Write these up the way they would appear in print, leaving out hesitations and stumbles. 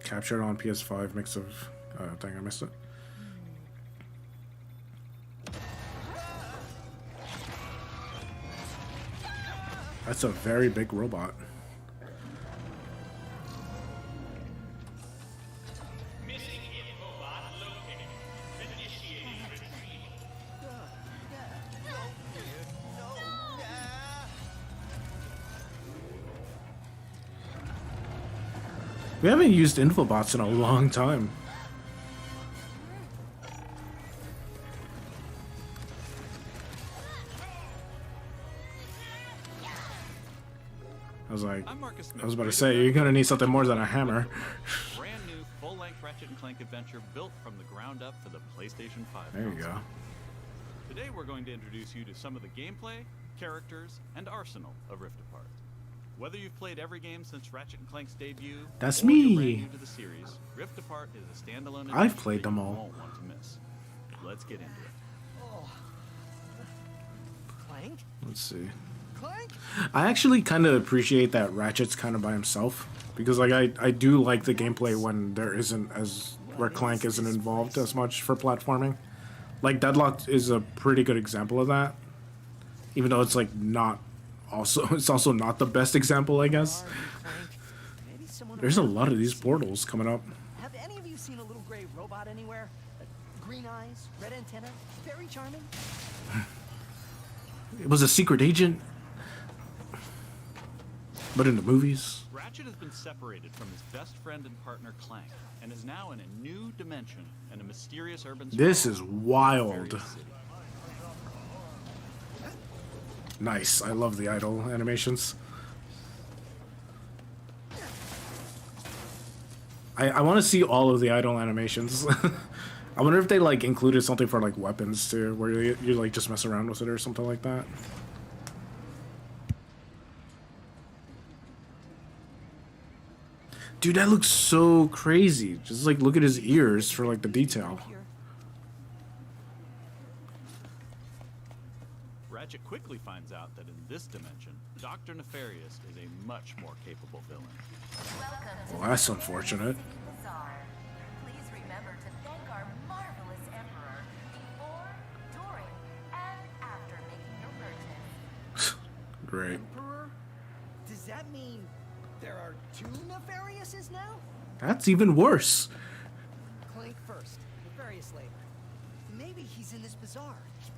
Captured on PS5 mix of... dang, I missed it. That's a very big robot. We haven't used infobots in a long time. I was about to say, you're gonna need something more than a hammer. Brand new full-length Ratchet & Clank adventure built from the ground up for the PlayStation 5. There you go. Today we're going to introduce you to some of the gameplay, characters, and arsenal of Rift Apart. Whether you've played every game since Ratchet & Clank's debut, that's or me. You're brand new to the series, Rift Apart is a standalone adventure I've played that them you all. won't want to miss. Let's get into it. Oh. Clank? Let's see. Clank? I actually kind of appreciate that Ratchet's kind of by himself, because like I do like the gameplay when there isn't as where Clank isn't involved as much for platforming. Like Deadlocked is a pretty good example of that, even though it's like not also it's also not the best example, I guess. There's a lot of these portals coming up. Have any of you seen a little gray robot anywhere? Green eyes, red antenna, very charming. It was a secret agent. But in the movies... Ratchet has been separated from his best friend and partner Clank, and is now in a new dimension in a mysterious urban sprawl. This is wild. Nice. I love the idle animations. I want to see all of the idle animations. I wonder if they like included something for like weapons too, where you like just mess around with it or something like that. Dude, that looks so crazy. Just like look at his ears for like the detail. Ratchet quickly finds out that in this dimension, Dr. Nefarious is a much more capable villain. Well, that's unfortunate. Please remember to thank our marvelous Emperor before, during, and after making your purchase. Great. Emperor? Does that mean there are two Nefariouses now? That's even worse. Clank first, Nefarious later. Maybe he's in this bazaar.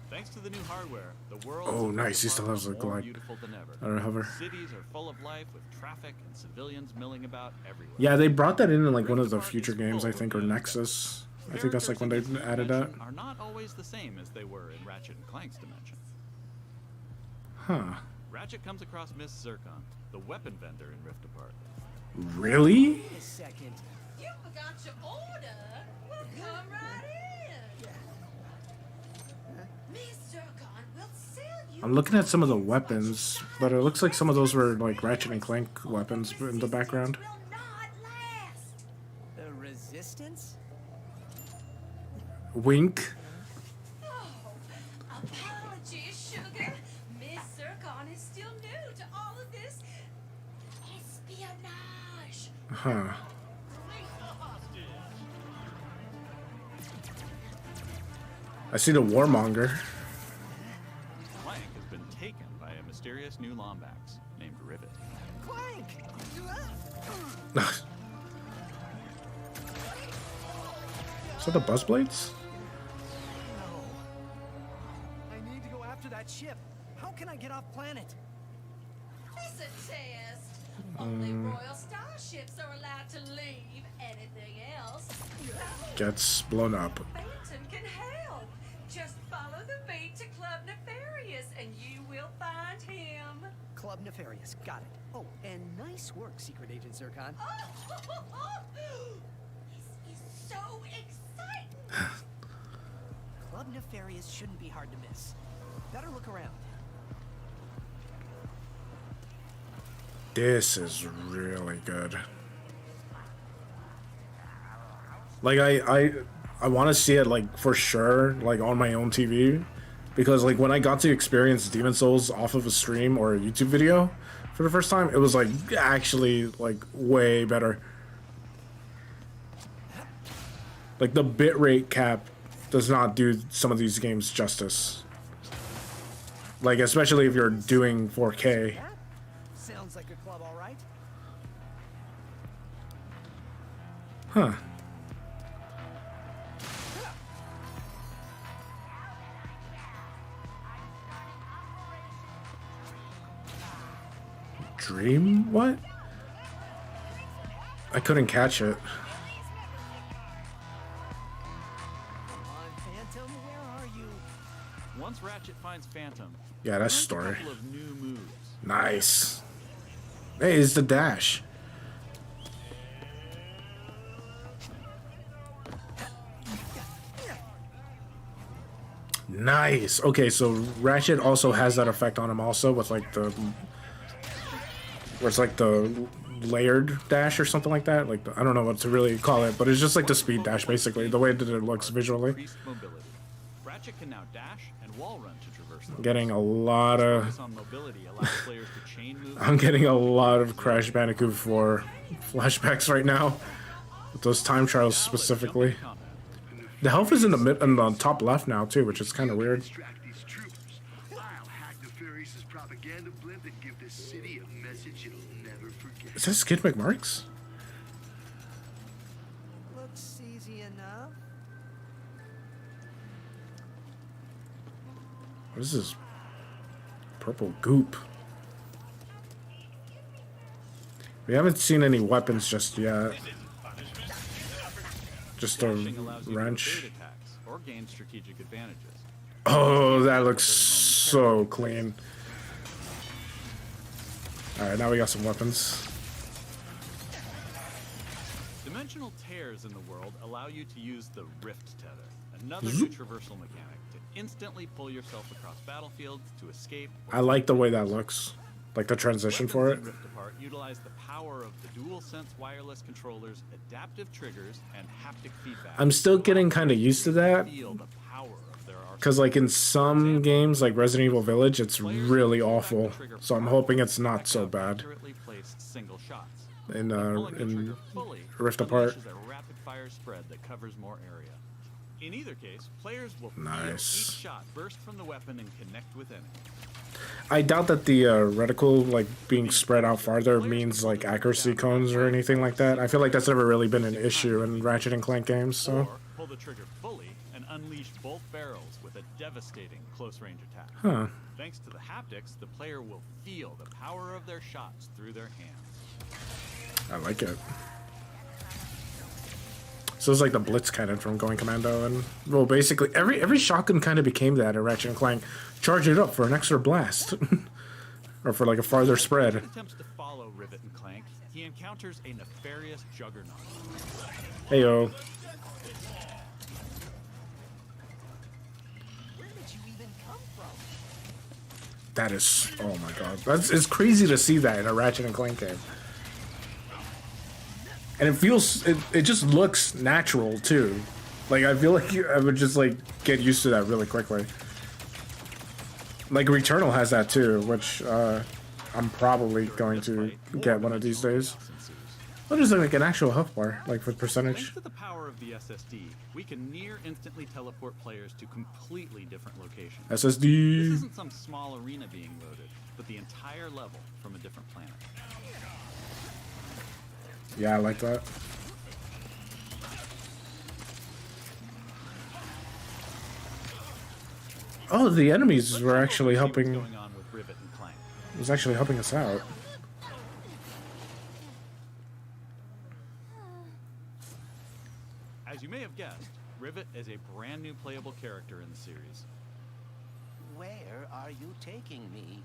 Thanks to the new hardware, the world Oh, nice. He still has a more glide. beautiful than ever. I don't know, hover. Cities are full of life with traffic and civilians milling about everywhere. Yeah, they brought that in like one of the future games, I think, or Nexus. I think that's like when they added that. Are not always the same as they were in Ratchet and Clank's dimension. Huh. Ratchet comes across Miss Zircon, the weapon vendor in Rift Apart. Really? Wait a second. You forgot your order. Well, come right in. Miss Zircon will sell you. I'm looking at some of the weapons, but it looks like some of those were like Ratchet and Clank weapons in the background. Will not last. The Resistance? Wink. Oh, apologies, sugar. Miss Zircon is still new to all of this espionage. Huh. I see the Warmonger. Clank has been taken by a mysterious new Lombax named Rivet. Clank! Is that the buzz blades? No. I need to go after that ship. How can I get off planet? It's a test. Only royal starships are allowed to leave. Anything else Gets blown up. Phantom can help. Just follow the beat to Club Nefarious and you will find him. Club Nefarious, got it. Oh, and nice work, Secret Agent Zircon. This is so exciting. Club Nefarious shouldn't be hard to miss. Better look around. This is really good. Like I want to see it like for sure, like on my own TV, because like when I got to experience Demon Souls off of a stream or a YouTube video for the first time, it was like actually like way better. Like the bitrate cap does not do some of these games justice. Like especially if you're doing 4K. That sounds like a club, all right. Huh. Dream? What? I couldn't catch it. Come on, Phantom, where are you? Once Ratchet finds Phantom, Yeah, that's learns story. a couple of new moves. Nice. Hey, it's the dash. Nice. Okay, so Ratchet also has that effect on him also with like the where it's like the layered dash or something like that. Like I don't know what to really call it, but it's just like the speed dash basically, the way that it looks visually. Increased mobility. Ratchet can now dash and wall run to traverse the Getting a lot of focus on mobility allows players to chain moves. I'm getting a lot of Crash Bandicoot 4 flashbacks right now. With those time trials specifically. The health is in the top left now too, which is kind of weird. Distract these troopers. I'll hack the Furious' propaganda blimp and give the city a message it'll never forget. Is this Skid McMarks? Looks easy enough. What is this? Purple goop. We haven't seen any weapons just yet. Just a Dashing allows you to wrench. evade attacks or gain strategic advantages. Oh, that looks so clean. Alright, now we got some weapons. Dimensional tears in the world allow you to use the Rift Tether, another new traversal mechanic to instantly pull yourself across battlefields to escape. I like the way that looks. Like the transition for it. Weapons in Rift Apart utilize the power of the DualSense wireless controllers, adaptive triggers, and haptic feedback. I'm still getting kind of used to that. Feel the power of their arsenal. Because like in some games like Resident Evil Village, it's really awful. So I'm hoping it's not so bad Accurately placed single shots. in Pulling the trigger in fully Rift Apart. unleashes a rapid fire spread that covers more area. In either case, players will feel Nice. each shot burst from the weapon and connect with enemies. I doubt that the reticle like being spread out farther means like accuracy cones or anything like that. I feel like that's never really been an issue in Ratchet and Clank games. So Or pull the trigger fully and unleash both barrels with a devastating close-range attack. huh. Thanks to the haptics, the player will feel the power of their shots through their hands. I like it. So it's like the Blitz cannon from Going Commando, and well, basically every shotgun kind of became that in Ratchet and Clank. Charge it up for an extra blast, or for like a farther spread. As he attempts to follow Rivet and Clank, he encounters a nefarious juggernaut. Heyo. Where did you even come from? That is, oh my god, it's crazy to see that in a Ratchet and Clank game. And it feels, it just looks natural too. Like I feel like I would just like get used to that really quickly. Like Returnal has that too, which I'm probably going to get one of these days. What is like an actual health bar, like with Thanks percentage? to the power of the SSD, we can near instantly teleport players to completely different locations. This SSD. isn't some small arena being loaded, but the entire level from a different planet. Yeah, I like that. Oh, the enemies were actually Let's see helping. what's going on with Rivet and Clank. It was actually helping us out. As you may have guessed, Rivet is a brand new playable character in the series. Where are you taking me?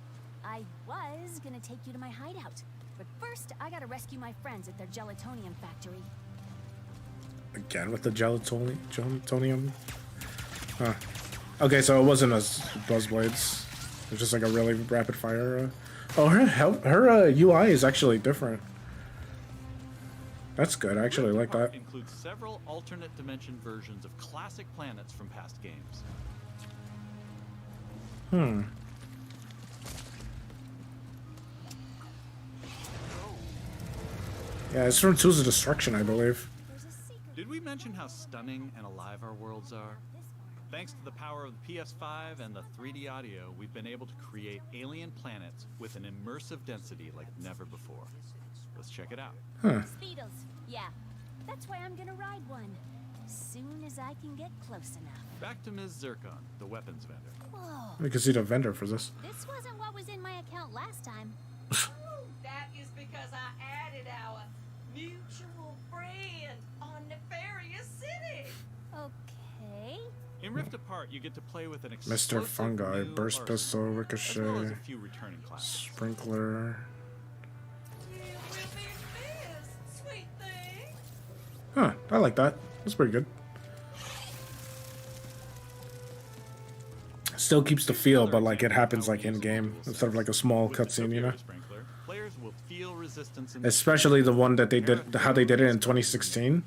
I was gonna take you to my hideout, but first I gotta rescue my friends at their gelatonium factory. Again with the gelatonium. Huh. Okay, so it wasn't as Buzzblades. It was just like a really rapid fire. Oh, her UI is actually different. That's good. I actually like that. Includes several alternate dimension versions of classic planets from past games. Hmm. Yeah, it's from Tools of Destruction, I believe. There's a secret. Did we mention how stunning and alive our worlds are? Thanks to the power of the PS5 and the 3D audio, we've been able to create alien planets with an immersive density like never before. Let's check it out. Speedles. Yeah. That's why I'm gonna ride one. Soon as I can get close enough. Back to Ms. Zircon, the weapons vendor. Whoa. We can see the vendor for this. This wasn't what was in my account last time. That is because I added our mutual friend on Nefarious City. Okay. In Rift Apart, you get to play with an Mr. explosive Fungi, new burst arsenal, pistol, as well as ricochet, a few returning classes. sprinkler. You will be missed, sweet thing. Huh, I like that. That's pretty good. Still keeps the feel, but like it happens like in game instead of like a small With the cutscene, you know. Tokyo Sprinkler, players will feel resistance in Especially the one that they did, how they did it in 2016.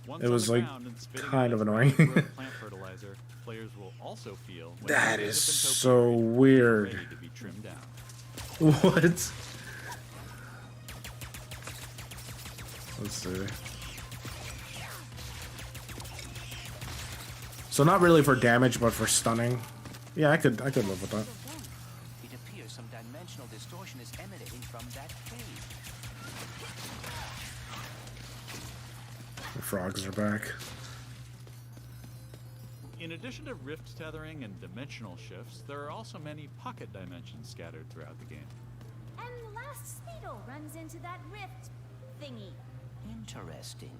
Once It on was the like ground and spitting kind out of a annoying. plant fertilizer, players will also feel when That areas is of Tokyo so are weird. ready to be trimmed down. What? Let's see. So not really for damage, but for stunning. Yeah, I could live with that. It appears some dimensional distortion is emanating from that cave. The frogs are back. In addition to rift tethering and dimensional shifts, there are also many pocket dimensions scattered throughout the game. And the last Speedle runs into that rift thingy. Interesting.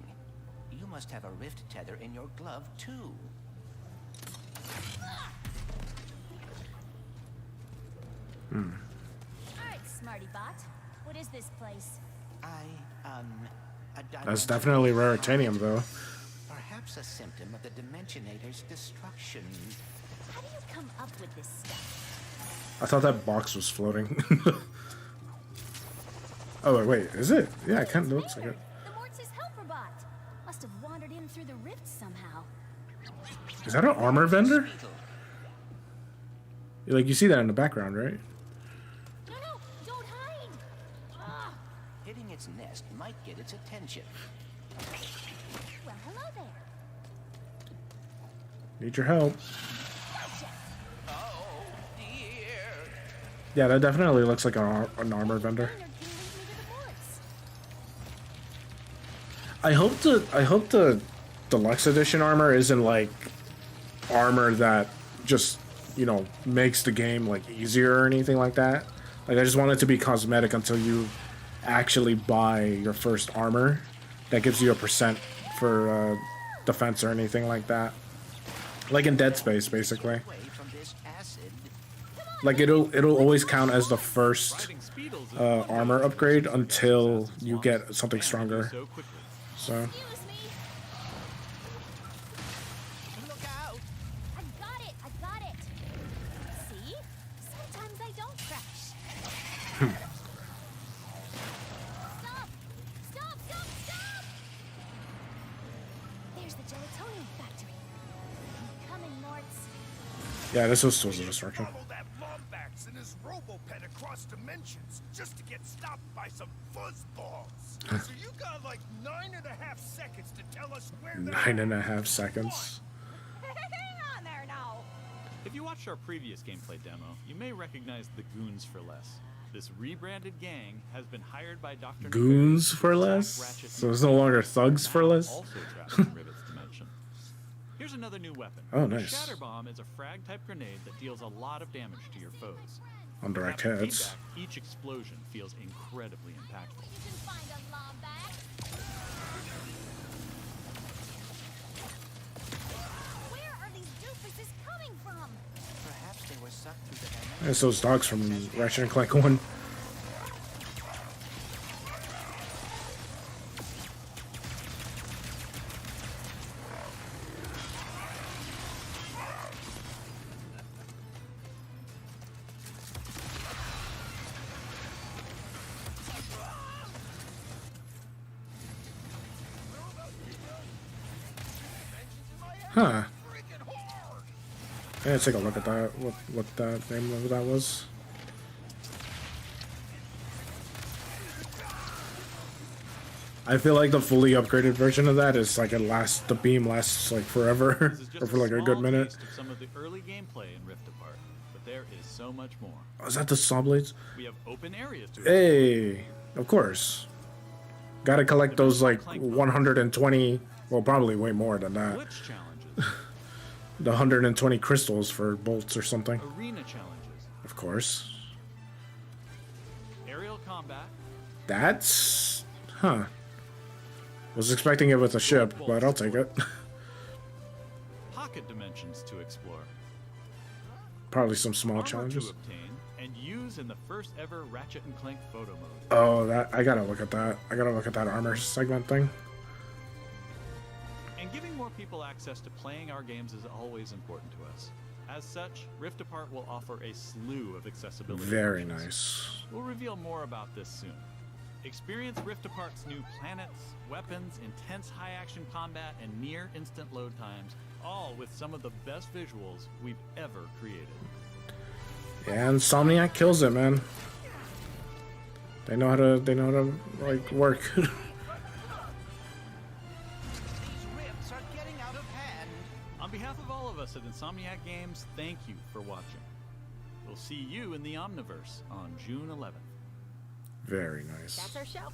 You must have a rift tether in your glove, too. Alright, Smarty Bot. What is this place? That's definitely raritanium, though. Perhaps a symptom of the Dimensionator's destruction. How do you come up with this stuff? I thought that box was floating. Oh, wait, is it? Yeah, it kind of looks like it. The Mortis helper bot. Must have wandered in through the rift somehow. Is that an armor vendor? Beetle. Like, you see that in the background, right? No, don't hide! Ah, Hitting its nest might get its attention. well, hello there. Need your help. Oh, dear. Yeah, that definitely looks like an armor vendor. Leonard can lead me to the ports. I hope the deluxe edition armor isn't like armor that just, you know, makes the game like easier or anything like that. Like, I just want it to be cosmetic until you actually buy your first armor that gives you a percent for defense or anything like that. Like in Dead Space, basically. Away from this acid. Like it'll always count as the first Riding Speedles is armor upgrade until you get something stronger. so quickly. So Excuse me. Look out! I got it. See? Sometimes I don't crash. Stop! There's the gelatonium factory. I'm coming, Morts. yeah, this was a destruction. Follow that Lombax and his Robopet across dimensions just to get stopped by some fuzzballs. So you got like 9.5 seconds to tell us where they're 9.5 seconds. Hang on there now. If you watched our previous gameplay demo, you may recognize the Goons for Less. This rebranded gang has been hired by Dr. Goons for less? Ratchet So it's no longer thugs for less? Also trapped in Rivet's dimension. Here's another new weapon. Oh, nice. Shatter Bomb is a frag-type grenade that deals a lot of damage to your foes. On direct After hits. feedback, each explosion feels incredibly impactful. You can find a Lombax. Where are these doofuses coming from? Perhaps they were sucked through the dimension. It's those dogs from Ratchet Clank 1. Huh. Yeah, let's take a look at that. What that name of that was. I feel like the fully upgraded version of that is like the beam lasts like forever, This is just or for like a good small minute. taste of some of the early gameplay in Rift Apart, but there is so much more. Oh, is that the saw blades? We have open areas to Hey, of course. Gotta collect those like 120, well, probably way more than that. glitch challenges, The 120 crystals for bolts or something. arena challenges, Of course. aerial combat, That's... Huh. Was expecting it with a ship, but I'll take it. pocket dimensions to explore, Probably some small armor challenges. to obtain, and use in the first ever Ratchet and Clank photo mode. Oh, that I gotta look at that. I gotta look at that armor segment thing. And giving more people access to playing our games is always important to us. As such, Rift Apart will offer a slew of accessibility Very options. nice. We'll reveal more about this soon. Experience Rift Apart's new planets, weapons, intense high-action combat, and near-instant load times, all with some of the best visuals we've ever created. Yeah, Insomniac kills it, man. They know how to like work. These rifts are getting out of hand. On behalf of all of us at Insomniac Games, thank you for watching. We'll see you in the Omniverse on June 11th. Very nice. That's our show.